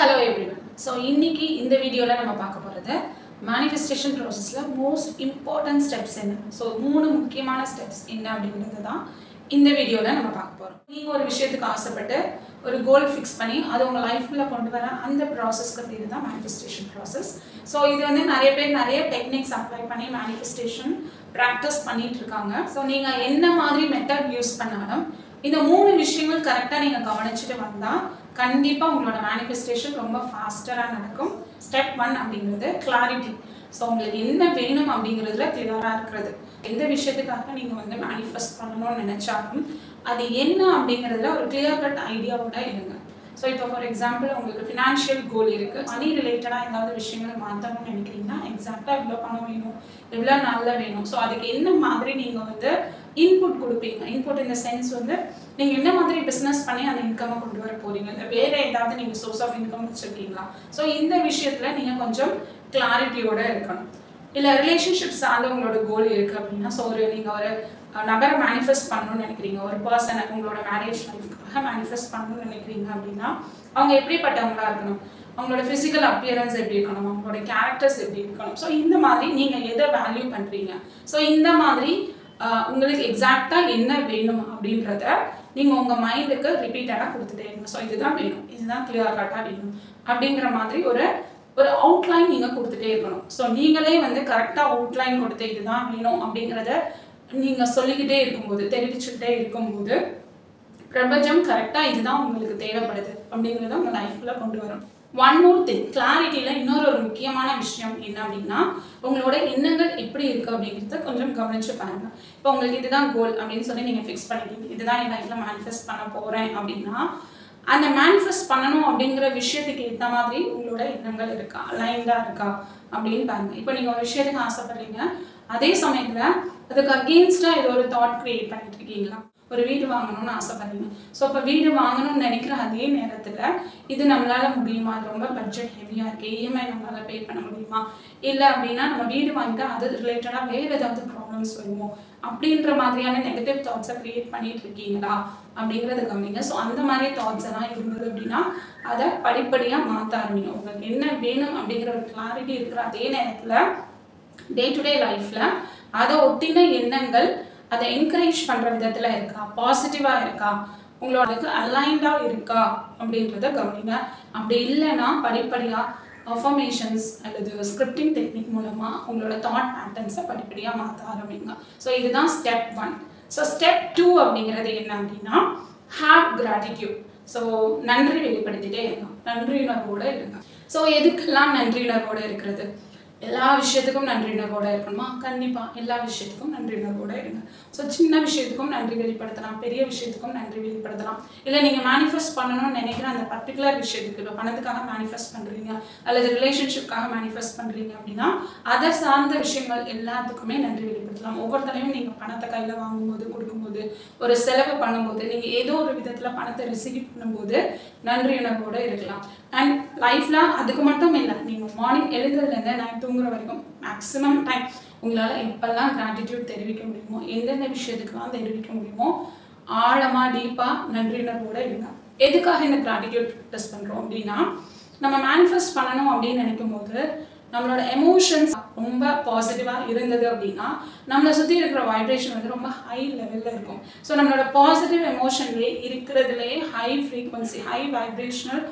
Hello everyone. So இன்னைக்கு இந்த வீடியோல நம்ம பார்க்க போறது manifestation processல most important steps என்ன. So மூணு முக்கியமான steps என்ன அப்படிங்கறது தான் இந்த வீடியோல நம்ம பார்க்க போறோம். நீங்க ஒரு விஷயத்துக்கு ஆசைப்பட்டு ஒரு கோல் ஃபிக்ஸ் பண்ணி அது உங்க லைஃப்ல கொண்டு வர அந்த processக்கு பேரு தான் manifestation process. So இது வந்து நிறைய பேர் நிறைய டெக்னிக்ஸ் அப்ளை பண்ணி manifestation practice பண்ணிட்டு இருக்காங்க. So நீங்க என்ன மாதிரி மெத்தட் யூஸ் பண்ணாலும் இந்த மூணு விஷயங்கள் கரெக்ட்டா நீங்க கவனிச்சிட்டு வந்தா கண்டிப்பா உங்களோட manifestation ரொம்ப ஃபாஸ்டரா நடக்கும். ஸ்டெப் 1 அப்படிங்கிறது clarity. சோ உங்களுக்கு என்ன வேணும் அப்படிங்கிறதுல கிளியரா இருக்கிறது. எந்த விஷயத்துக்காக நீங்க வந்து manifest பண்ணனும்னு நினைச்சாலும் அது என்ன அப்படிங்கிறதுல ஒரு கிளியர் கட் ஐடியாவோட இருங்க. சோ இப்போ ஃபார் எக்ஸாம்பிள் உங்களுக்கு financial goal இருக்கு. மணி ரிலேட்டடா ஏதாவது விஷயங்கள் மாத்தணும்னு நினைக்கிறீங்கன்னா எக்ஸாக்ட்டா எவ்வளவு பணம் வேணும், எவ்வளவு நாள்ல வேணும். சோ அதுக்கு என்ன மாதிரி நீங்க வந்து இன்புட் கொடுப்பீங்க. இன்புட் இன் தி சென்ஸ் வந்து நீங்க என்ன மாதிரி பிசினஸ் பண்ணி அந்த இன்கம் கொண்டு வர போறீங்க. வேற ஏதாவது நீங்க சோர்ஸ் ஆஃப் இன்கம் வச்சிருக்கீங்களா? சோ இந்த விஷயத்துல நீங்க கொஞ்சம் கிளாரிட்டியோட இருக்கணும். இல்ல ரிலேஷன்ஷிப் சார்ந்த உங்களோட கோல் இருக்கு அப்படின்னா சோ நீங்க ஒரு நபரை மேனிஃபெஸ்ட் பண்ணணும்னு நினைக்கிறீங்க. ஒரு பர்சனை உங்களோட மேரேஜ் லைஃப்காக மேனிஃபெஸ்ட் பண்ணணும்னு நினைக்கிறீங்க அப்படின்னா அவங்க எப்படிப்பட்டவங்களா இருக்கணும், அவங்களோட பிசிக்கல் அப்பியரன்ஸ் எப்படி இருக்கணும், அவங்களோட கேரக்டர்ஸ் எப்படி இருக்கணும். ஸோ இந்த மாதிரி நீங்க எதை வேல்யூ பண்றீங்க. ஸோ இந்த மாதிரி உங்களுக்கு எக்ஸாக்டா என்ன வேணும் அப்படின்றத நீங்க உங்க மைண்டுக்கு ரிப்பீட்டடா கொடுத்துட்டே இருங்க. ஸோ இதுதான் வேணும், இதுதான் கிளியர் கட்டா வேணும் அப்படிங்கிற மாதிரி ஒரு அவுட்லைன் நீங்க கொடுத்துட்டே இருக்கணும். ஸோ நீங்களே வந்து கரெக்டா அவுட்லைன் கொடுத்து இதுதான் வேணும் அப்படிங்கிறத நீங்க சொல்லிக்கிட்டே இருக்கும்போது தெரிவிச்சுக்கிட்டே இருக்கும்போது பிரபஞ்சம் கரெக்டா இதுதான் உங்களுக்கு தேவைப்படுது அப்படிங்கிறத உங்க லைஃப்ல கொண்டு வரும். ஒன் மோர் திங், கிளாரிட்டியில இன்னொரு முக்கியமான விஷயம் என்ன அப்படின்னா உங்களோட எண்ணங்கள் எப்படி இருக்கு அப்படிங்கிறத கொஞ்சம் கவனிச்சு பாருங்க. இப்போ உங்களுக்கு இதுதான் கோல் அப்படின்னு சொல்லி நீங்க ஃபிக்ஸ் பண்ணிட்டீங்க, இதுதான் என் லைஃப்ல மேனிஃபெஸ்ட் பண்ண போறேன் அப்படின்னா அந்த மேனிஃபெஸ்ட் பண்ணணும் அப்படிங்கிற விஷயத்துக்கு ஏற்ற மாதிரி உங்களோட எண்ணங்கள் இருக்கா, அலைன்டா இருக்கா அப்படின்னு பாருங்க. இப்போ நீங்க ஒரு விஷயத்துக்கு ஆசைப்படுறீங்க, அதே சமயத்துல அதுக்கு அகெயின்ஸ்டா ஏதோ ஒரு தாட் கிரியேட் பண்ணிட்டு இருக்கீங்களா? ஒரு வீடு வாங்கணும்னு ஆசைப்படுறீங்க. ஸோ இப்போ வீடு வாங்கணும்னு நினைக்கிற அதே நேரத்தில் இது நம்மளால முடியுமா, அது ரொம்ப பட்ஜெட் ஹெவியாக இருக்குது, இஎம்ஐ நம்மளால பே பண்ண முடியுமா, இல்லை அப்படின்னா நம்ம வீடு வாங்கிட்டா அது ரிலேட்டடாக வேறு ஏதாவது ப்ராப்ளம்ஸ் வருமோ அப்படின்ற மாதிரியான நெகட்டிவ் தாட்ஸை கிரியேட் பண்ணிட்டு இருக்கீங்களா அப்படிங்கிறத கவனிங்க. ஸோ அந்த மாதிரி தாட்ஸ் எல்லாம் இருந்தது அப்படின்னா அதை படிப்படியாக மாற்ற ஆரம்பிங்க. உங்களுக்கு என்ன வேணும் அப்படிங்கிற ஒரு கிளாரிட்டி இருக்கிற அதே நேரத்தில் டே டு டே லைஃப்பில் அதை ஒட்டின எண்ணங்கள் அதை என்கரேஜ் பண்ணுற விதத்தில் இருக்கா, பாசிட்டிவாக இருக்கா, உங்களோட அலைன்டாக இருக்கா அப்படின்றத கவனிங்க. அப்படி இல்லைன்னா படிப்படியாக அஃபர்மேஷன்ஸ் அல்லது ஸ்கிரிப்டிங் டெக்னிக் மூலமாக உங்களோட தாட் பேட்டர்ன்ஸை படிப்படியாக மாற்ற ஆரம்பிங்க. ஸோ இதுதான் ஸ்டெப் 1. ஸோ ஸ்டெப் 2 அப்படிங்கிறது என்ன அப்படின்னா ஹேவ் கிராட்டிடியூட். ஸோ நன்றி வெளிப்படுத்திட்டே இருங்க, நன்றியுணர்வோடு இருங்க. ஸோ எதுக்கெல்லாம் நன்றியுணர்வோடு இருக்கிறது? எல்லா விஷயத்துக்கும் நன்றியுணர்வோட இருக்கணுமா? கண்டிப்பாக எல்லா விஷயத்துக்கும் நன்றியுணர்வோட இருங்க. ஸோ சின்ன விஷயத்துக்கும் நன்றி வெளிப்படுத்தலாம், பெரிய விஷயத்துக்கும் நன்றி வெளிப்படுத்தலாம். இல்லை நீங்கள் மேனிஃபெஸ்ட் பண்ணணும்னு நினைக்கிற அந்த பர்டிகுலர் விஷயத்துக்கு, இப்போ பணத்துக்காக மேனிஃபெஸ்ட் பண்ணுறீங்க அல்லது ரிலேஷன்ஷிப்காக மேனிஃபெஸ்ட் பண்ணுறீங்க அப்படின்னா அதை சார்ந்த விஷயங்கள் எல்லாத்துக்குமே நன்றி வெளிப்படுத்தலாம். ஒவ்வொரு தடவையும் நீங்கள் பணத்தை கையில் வாங்கும்போது, கொடுக்கும்போது, ஒரு செலவு பண்ணும்போது, நீங்கள் ஏதோ ஒரு விதத்தில் பணத்தை ரிசீவ் பண்ணும்போது நன்றியுணர்வோடு இருக்கலாம். அண்ட் லைஃப்பில் அதுக்கு மட்டும் இல்லை, நீங்கள் மார்னிங் எழுந்ததுலேருந்து நைட் தூங்குற வரைக்கும் மேக்ஸிமம் டைம் உங்களால் எப்பெல்லாம் கிராட்டிடியூட் தெரிவிக்க முடியுமோ, எந்தெந்த விஷயத்துக்கெல்லாம் தெரிவிக்க முடியுமோ ஆழமாக டீப்பாக நன்றியுணர்வோடு இருங்க. எதுக்காக இந்த கிராட்டிடியூட் ப்ராக்டிஸ் பண்ணுறோம் அப்படின்னா நம்ம மேனிஃபெஸ்ட் பண்ணணும் அப்படின்னு நினைக்கும் போது நம்மளோட எமோஷன்ஸ் ரொம்ப பாசிட்டிவாக இருந்தது அப்படின்னா நம்மளை சுற்றி இருக்கிற வைப்ரேஷன் வந்து ரொம்ப ஹை லெவலில் இருக்கும். ஸோ நம்மளோட பாசிட்டிவ் எமோஷன்லேயே இருக்கிறதுலேயே high frequency, high vibrational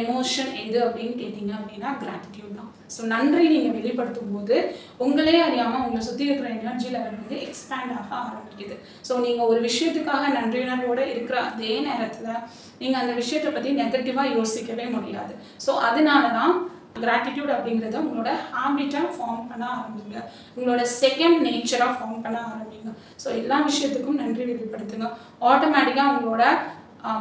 emotion எது அப்படின்னு கேட்டிங்க அப்படின்னா கிராட்டிடியூட் தான். ஸோ நன்றி நீங்கள் வெளிப்படுத்தும் போது உங்களே அறியாமல் உங்களை சுற்றி இருக்கிற எனர்ஜி லெவல் வந்து எக்ஸ்பேண்ட் ஆக ஆரம்பிக்குது. ஸோ நீங்கள் ஒரு விஷயத்துக்காக நன்றியுணர்வோடு இருக்கிற அதே நேரத்தில் நீங்கள் அந்த விஷயத்தை பற்றி நெகட்டிவாக யோசிக்கவே முடியாது. ஸோ அதனால தான் கிராட்டிடியூட் அப்படிங்கிறத உங்களோட ஹேபிட்டாக ஃபார்ம் பண்ண ஆரம்பிங்க, உங்களோட செகண்ட் நேச்சராக ஃபார்ம் பண்ண ஆரம்பிங்க. ஸோ எல்லா விஷயத்துக்கும் நன்றி வெளிப்படுத்துங்க. ஆட்டோமேட்டிக்காக உங்களோட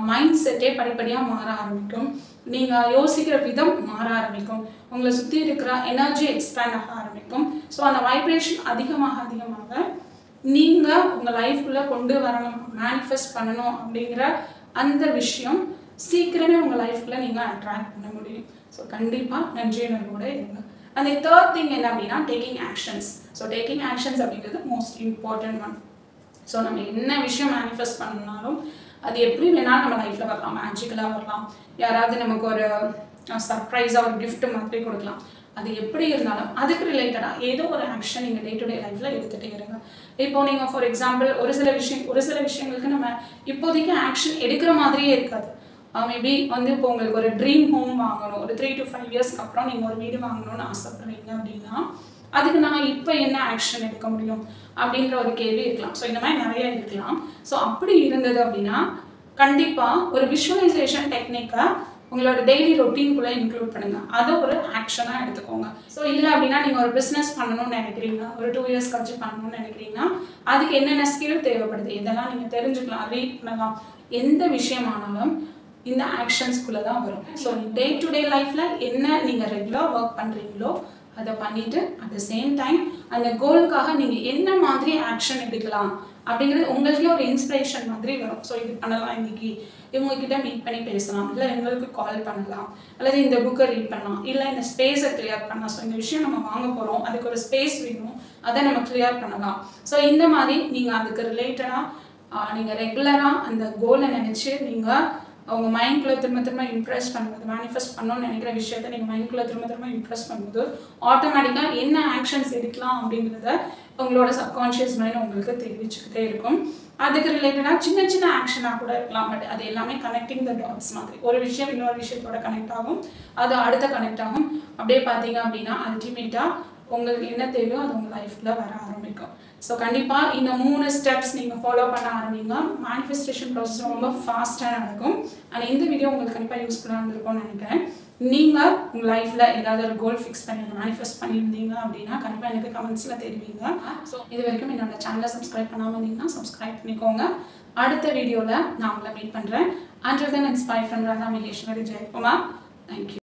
மைண்ட் செட்டே படிப்படியாக மாற ஆரம்பிக்கும், நீங்கள் யோசிக்கிற விதம் மாற ஆரம்பிக்கும், உங்களை சுற்றி இருக்கிற எனர்ஜி எக்ஸ்பேண்ட் ஆக ஆரம்பிக்கும். ஸோ அந்த வைப்ரேஷன் அதிகமாக நீங்கள் உங்கள் லைஃப்குள்ளே கொண்டு வரணும், மேனிஃபெஸ்ட் பண்ணணும் அப்படிங்கிற அந்த விஷயம் சீக்கிரமே உங்கள் லைஃப்குள்ளே நீங்கள் அட்ராக்ட் பண்ண முடியும். ஸோ கண்டிப்பாக நன்றியுணர்வோடு இருங்க. அந்த தேர்ட் திங் என்ன அப்படின்னா taking actions. So taking actions அப்படிங்கிறது மோஸ்ட் இம்பார்ட்டன்ட் ஒன். ஸோ நம்ம என்ன விஷயம் மேனிஃபெஸ்ட் பண்ணணும்னாலும் அது எப்படி வேணாலும் நம்ம லைஃப்பில் வரலாம், மேஜிக்கலாக வரலாம். யாராவது நமக்கு ஒரு சர்ப்ரைஸாக ஒரு gift மாதிரி கொடுக்கலாம். அது எப்படி இருந்தாலும் அதுக்கு ரிலேட்டடாக ஏதோ ஒரு ஆக்ஷன் நீங்கள் டே டு டே லைஃப்பில் எடுத்துகிட்டே இருங்க. இப்போ நீங்கள் ஃபார் எக்ஸாம்பிள் ஒரு சில விஷயங்களுக்கு நம்ம இப்போதைக்கு ஆக்ஷன் எடுக்கிற மாதிரியே இருக்காது. மேபி வந்து இப்போ உங்களுக்கு ஒரு ட்ரீம் ஹோம் வாங்கணும், ஒரு 3 to 5 இயர்ஸ்க்கு அப்புறம் நீங்கள் ஒரு வீடு வாங்கணும்னு ஆசைப்படுறீங்க அப்படின்னா அதுக்கு நான் இப்போ என்ன ஆக்ஷன் எடுக்க முடியும் அப்படின்ற ஒரு கேள்வி இருக்கலாம். ஸோ இந்த மாதிரி நிறைய இருக்கலாம். ஸோ அப்படி இருந்தது அப்படின்னா கண்டிப்பாக ஒரு விஷுவலைசேஷன் டெக்னிக்கை உங்களோட டெய்லி ரொட்டீனுக்குள்ளே இன்க்ளூட் பண்ணுங்கள். அதை ஒரு ஆக்ஷனாக எடுத்துக்கோங்க. ஸோ இல்லை அப்படின்னா நீங்கள் ஒரு பிஸ்னஸ் பண்ணணும்னு நினைக்கிறீங்க, ஒரு 2 இயர்ஸ் கழிச்சு பண்ணணும்னு நினைக்கிறீங்கன்னா அதுக்கு என்னென்ன ஸ்கில் தேவைப்படுது இதெல்லாம் நீங்கள் தெரிஞ்சுக்கலாம், ரீட் பண்ணலாம். எந்த விஷயமானாலும் இந்த ஆக்ஷன்ஸ்குள்ளே தான் வரும். ஸோ டே டு டே லைஃப்பில் என்ன நீங்கள் ரெகுலராக ஒர்க் பண்ணுறீங்களோ அதை பண்ணிவிட்டு அட் த சேம் டைம் அந்த கோலுக்காக நீங்கள் என்ன மாதிரி ஆக்ஷன் எடுக்கலாம் அப்படிங்கிறது உங்களுக்கே ஒரு இன்ஸ்பிரேஷன் மாதிரி வரும். ஸோ இது பண்ணலாம், இன்றைக்கி இவங்ககிட்ட மீட் பண்ணி பேசலாம், இல்லை எங்களுக்கு கால் பண்ணலாம், அல்லது இந்த புக்கை ரீட் பண்ணலாம், இல்லை இந்த ஸ்பேஸை கிளியர் பண்ணலாம். ஸோ இந்த விஷயம் நம்ம வாங்க போகிறோம், அதுக்கு ஒரு ஸ்பேஸ் வேணும், அதை நம்ம கிளியர் பண்ணலாம். ஸோ இந்த மாதிரி நீங்கள் அதுக்கு ரிலேட்டடாக நீங்கள் ரெகுலராக அந்த கோலை நினச்சி நீங்கள் உங்கள் மைண்ட்குள்ளே திரும்ப இம்ப்ரெஸ் பண்ணும்போது, மேனிஃபெஸ்ட் பண்ணணும்னு நினைக்கிற விஷயத்த நீங்கள் மைண்ட்குள்ளே திரும்ப இம்ப்ரெஸ் பண்ணும்போது ஆட்டோமேட்டிக்காக என்ன ஆக்ஷன்ஸ் எடுக்கலாம் அப்படிங்கிறத உங்களோட சப்கான்ஷியஸ் மைண்ட் உங்களுக்கு தெரிவிச்சுக்கிட்டே இருக்கும். அதுக்கு ரிலேட்டடாக சின்ன சின்ன ஆக்ஷனாக கூட இருக்கலாம். பட் அது எல்லாமே கனெக்டிங் த டாட்ஸ் மாதிரி. ஒரு விஷயம் இன்னொரு விஷயத்தோட கனெக்ட் ஆகும், அது அடுத்த கனெக்ட் ஆகும். அப்படியே பார்த்தீங்க அப்படின்னா அல்டிமேட்டாக உங்களுக்கு என்ன தேவையோ அது உங்கள் லைஃப்பில் வர ஆரம்பிக்கும். ஸோ கண்டிப்பாக இந்த 3 ஸ்டெப்ஸ் நீங்கள் ஃபாலோ பண்ண ஆரம்பிங்க. மேனிஃபெஸ்டேஷன் ப்ராசஸ் ரொம்ப ஃபாஸ்ட்டாக நடக்கும். ஆனால் இந்த வீடியோ உங்களுக்கு கண்டிப்பாக யூஸ்ஃபுல்லாக இருந்திருக்கும்னு நினைக்கிறேன். நீங்கள் உங்கள் லைஃப்பில் ஏதாவது ஒரு கோல் ஃபிக்ஸ் பண்ணி மேனிஃபெஸ்ட் பண்ணியிருந்தீங்க அப்படின்னா கண்டிப்பாக எனக்கு கமெண்ட்ஸில் தெரிவிங்க. ஸோ இது வரைக்கும் என்னோட சேனலை சப்ஸ்கிரைப் பண்ணாமல் இருந்தீங்கன்னா சப்ஸ்கிரைப் பண்ணிக்கோங்க. அடுத்த வீடியோவில் நான் உங்களை மீட் பண்ணுறேன். Until then, it's bye from Radha Maheshwari Jayakumar. Thank you.